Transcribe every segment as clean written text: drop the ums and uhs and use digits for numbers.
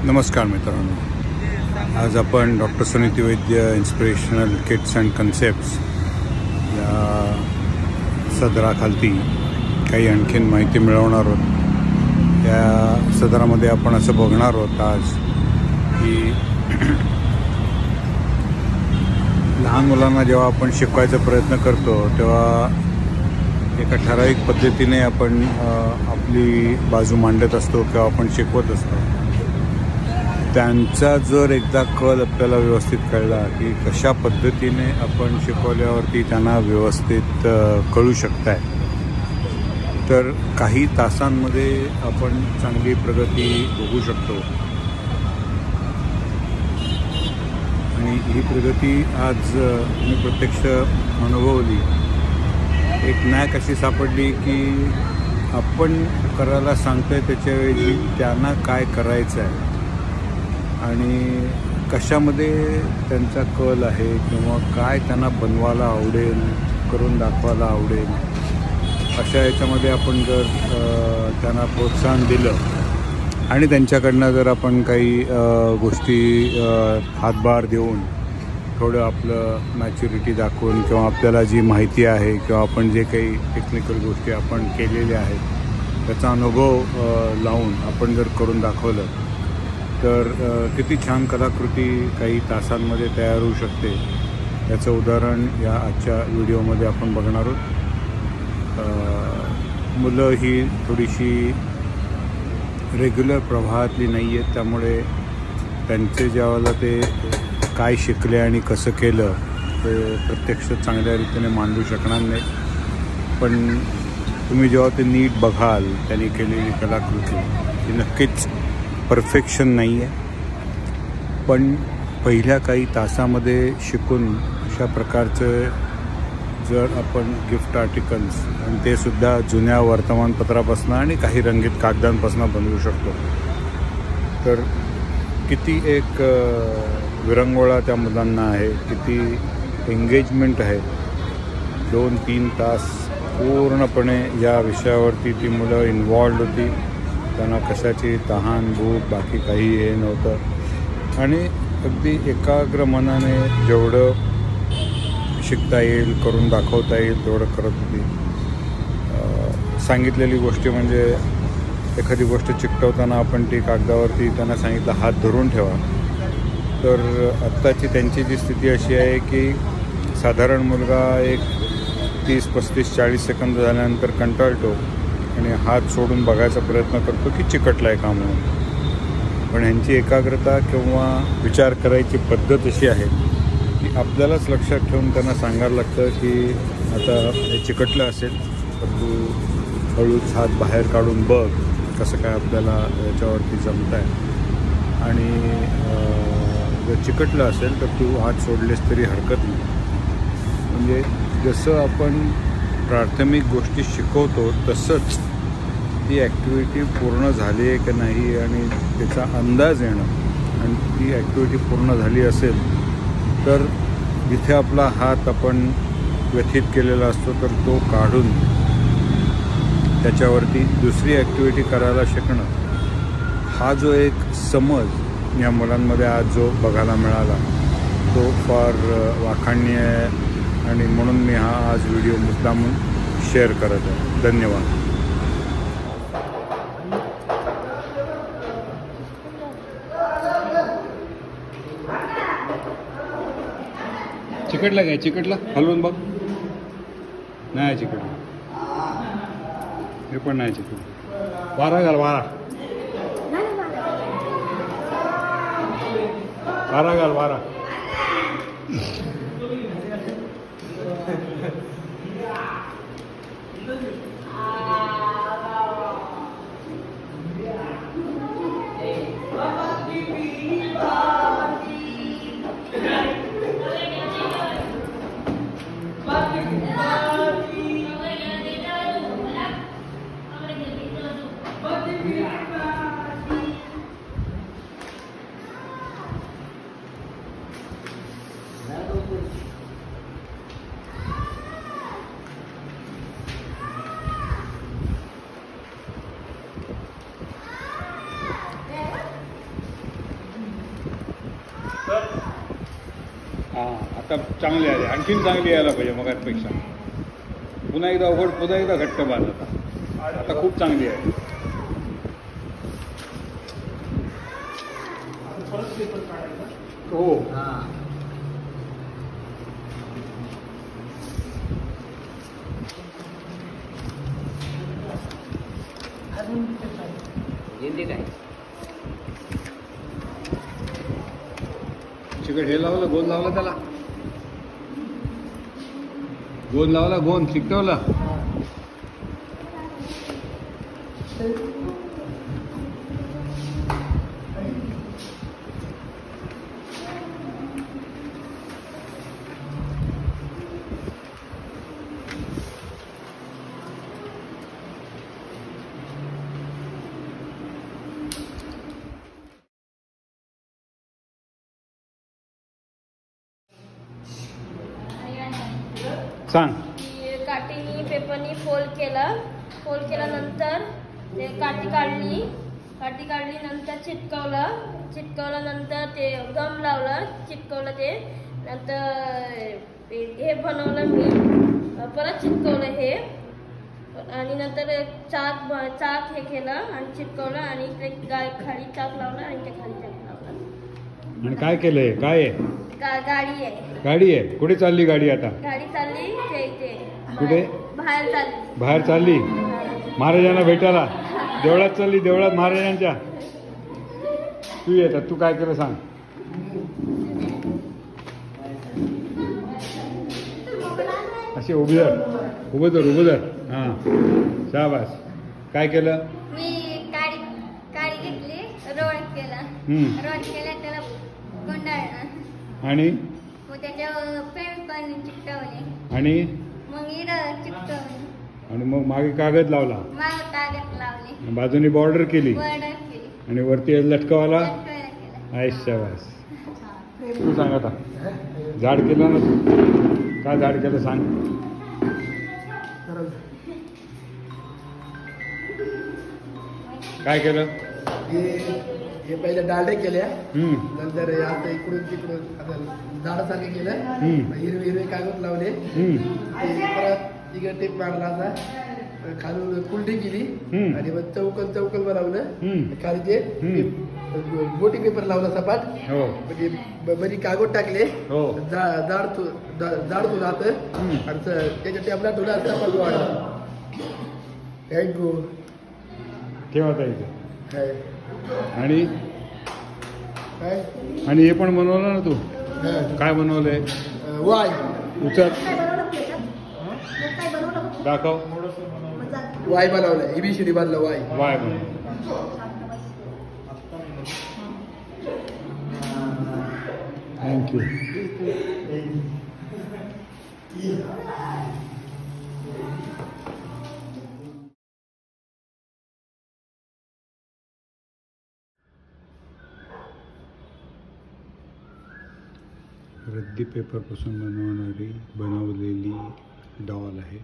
नमस्कार मित्रांनो, आज आपण doctor Suniti Vaidya inspirational kits and concepts या सदराखालती काही आणखीन माहिती मिळवणार आहोत। या सदरामध्ये आपण असं बघणार आहोत आज की लहान मुलांना जेव्हा आपण शिकवायचा प्रयत्न करतो तेव्हा एका ठराविक पद्धतीने आपण आपली बाजू मांडत असतो किंवा आपण शिकवत असतो। त्यांचा जर एकदा कल आपल्याला व्यवस्थित कळला की कशा पद्धतीने आपण शिकवल्यावरती त्यांना व्यवस्थित कळू शकत आहे, तर काही तासांमध्ये आपण चांगली प्रगती बघू शकतो। आणि ही प्रगती आज मी प्रत्यक्ष अनुभवली। एक नॅक अशी सापडली की आपण करायला सांगतोय त्याच्याऐवजी त्यांना काय करायचं आहे आणि कशामध्ये त्यांचा कल आहे किंवा काय त्यांना बनवायला आवडेल, करून दाखवायला आवडेल, अशा याच्यामध्ये आपण जर त्यांना प्रोत्साहन दिलं आणि त्यांच्याकडनं जर आपण काही गोष्टी हातभार देऊन थोडं आपलं मॅच्युरिटी दाखवून किंवा आपल्याला जी माहिती आहे किंवा आपण जे काही टेक्निकल गोष्टी आपण केलेल्या आहेत त्याचा अनुभव लावून आपण जर करून दाखवलं तर किती छान कलाकृती काही तासांमध्ये तयार होऊ शकते, याचं उदाहरण या आजच्या व्हिडिओमध्ये आपण बघणार आहोत। मुलं ही थोडीशी रेग्युलर प्रवाहातली नाही आहेत, त्यामुळे त्यांचे ज्यावेळेला ते काय शिकले आणि कसं केलं ते प्रत्यक्ष चांगल्या रीतीने मांडू शकणार नाही। पण तुम्ही जेव्हा ते नीट बघाल त्यांनी केलेली कलाकृती ती नक्कीच परफेक्शन नाही आहे, पण पहिल्या काही तासामध्ये शिकून अशा प्रकारचं जर आपण गिफ्ट आर्टिकल्स आणि ते सुद्धा जुन्या वर्तमानपत्रापासून आणि काही रंगीत कागदांपासून बनवू शकतो, तर किती एक विरंगुळा त्या मुलांना आहे, किती एंगेजमेंट आहे। 2-3 तास पूर्णपणे या विषयावरती ती मुलं इन्वॉल्ड होती। त्यांना कशाची तहान भूक बाकी काही हे नव्हतं आणि अगदी एकाग्र मनाने जेवढं शिकता येईल, करून दाखवता येईल तेवढं करत होती। सांगितलेली गोष्टी म्हणजे एखादी गोष्ट चिकटवताना आपण ती कागदावरती त्यांना सांगितलं हात धरून ठेवा, तर आत्ताची त्यांची जी स्थिती अशी आहे की साधारण मुलगा एक 30-35-40 सेकंद झाल्यानंतर कंटाळतो आणि हात सोडून बघायचा प्रयत्न करतो की चिकटला आहे का म्हणून। पण ह्यांची एकाग्रता किंवा विचार करायची पद्धत अशी आहे की आपल्यालाच लक्षात ठेवून त्यांना सांगायला लागतं की आता हे चिकटलं असेल तर तू हळूच हात बाहेर काढून बघ कसं काय आपल्याला याच्यावरती जमत आहे, आणि जर चिकटलं असेल तर तू हात सोडलेस तरी हरकत नाही। म्हणजे जसं आपण प्राथमिक गोष्टी शिकवतो तसंच ती ॲक्टिव्हिटी पूर्ण झाली आहे की नाही आणि त्याचा अंदाज येणं, आणि ती ॲक्टिव्हिटी पूर्ण झाली असेल तर जिथे आपला हात आपण व्यथित केलेला असतो तर तो काढून त्याच्यावरती दुसरी ॲक्टिव्हिटी करायला शिकणं, हा जो एक समज या मुलांमध्ये आज जो बघायला मिळाला तो फार वाखाणनीय आहे, आणि म्हणून मी हा आज व्हिडिओ मुद्दामून शेअर करत आहे। धन्यवाद। चिकटला काय? चिकटला हलवून बघ। नाही चिकटला, हे पण नाही चिकटला। वारा घाल, वारा वारा घाल, वारा। हां आता चांगली आली, आणखीन चांगली यायला पाहिजे मगाचपेक्षा. पुन्हा एकदा उघड, पुन्हा एकदा घट्ट बांध. आता खूप चांगली आहे. हो चिकट हे लावलं, गोंद लावला, त्याला गोंद लावला, गोंद चिकटवला. सांग. काठीनी पेपरनी फोल्ड केल्यानंतर ते काठी काढली नंतर चिटकवलं नंतर ते गम लावलं, चिटकवलं ते नंतर हे बनवलं मी, परत चिटकवलं हे आणि नंतर चाक हे केलं आणि चिटकवलं आणि इकडे खाली चाक लावलं आणि ते खाली चाक लावलं. आणि काय केलंय? काय आहे? गाडी आहे. गाडी आहे. कुठे चालली गाडी आता? गाडी चालली ते इथे कुठे? बाहेर चालली महाराजांना भेटायला. देवळात चालली, देवळात महाराजांच्या. तू येतात, तू काय केलं सांग. असे उभं धर. हां शाबास. काय केलं? मी काडी घेतली, रोल केला, त्याला गुंडाळलं आणि मग त्याच्यावर पेपर चिकटवले आणि मग चिकटवले आणि मग मागे कागद लावला, कागद लावले, बाजूनी बॉर्डर केली आणि वरती लटकवाला. आय शाबास. तू सांग आता. झाड केलं ना तू? काय झाड केलं सांग. काय केलं? हे पहिले डालडे केल्या, नंतर आता इकडून तिकडून आता झाडासारखे केलं, हिरवे कागद लावले, परत इकडे टेप मारला, असा खालून कुलटी केली आणि मग चौकल बनवलं. खाली ते मोठी पेपर लावला सपाट, म्हणजे बरी कागद टाकले, जाड तो जात आणि त्याच्या टेबला थोडा सपाट वाढला. थँक्यू. ठेवा इथे. आणि हे पण बनवलं ना तू? काय बनवलंय? वाय. उचल, दाखव. वाय बनवलंय, ABCD बनलं. वाय बनव. थँक्यू. रद्दी पेपरपासून बनवलेली डॉल आहे.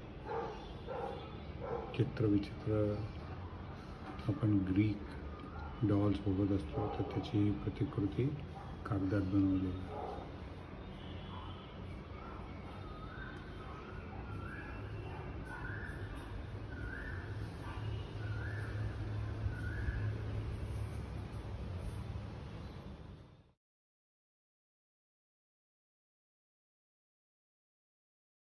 चित्रविचित्र आपण ग्रीक डॉल्स बघत असतो, तर त्याची प्रतिकृती कागदात बनवलेली.